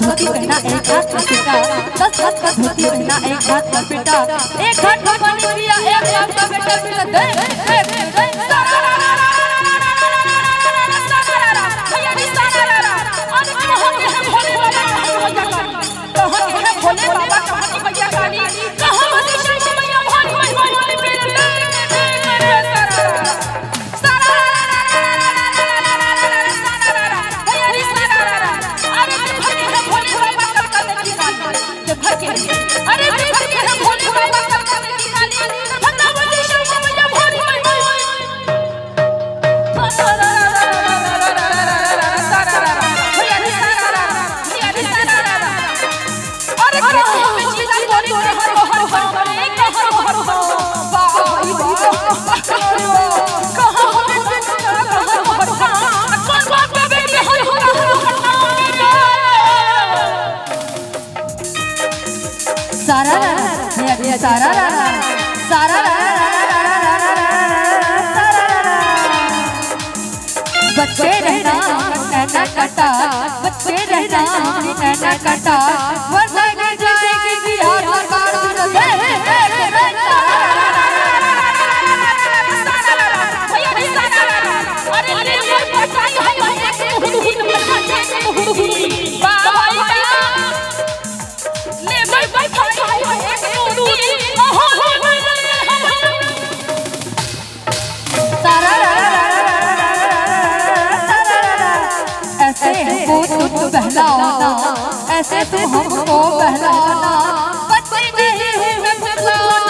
धोती पहना एक हाथ में पिटा, 10 हाथ का धोती पहना एक हाथ में पिटा, एक हाथ में पानी पिया एक हाथ का बेटा पिता दे भैया जी सारा आज कहां के है भोले बाबा कहां के है भोले बाबा कहां की भैया काली कहां मती शंकर मैया भारी भारी पेड़ अरे भर के है भोले बाबा कब करने की काली भन्ना मती शंकर मैया भारी बच्चे रहना नैना कटा बच्चे रहना नैना कटा वरना गिर जाएगी बिहार सरकार अरे ले बचाई बहलाना ऐसे तो हमको बहलाना बच्चे नहीं हुए बहलाना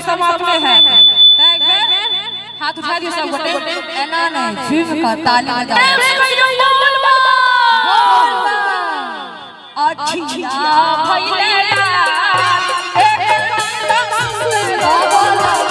समाप्त है हाथ उठा दियो सब गोटे एना नहीं झूम का ताली बजाओ अच्छा भइले एक कंदा सुर बोला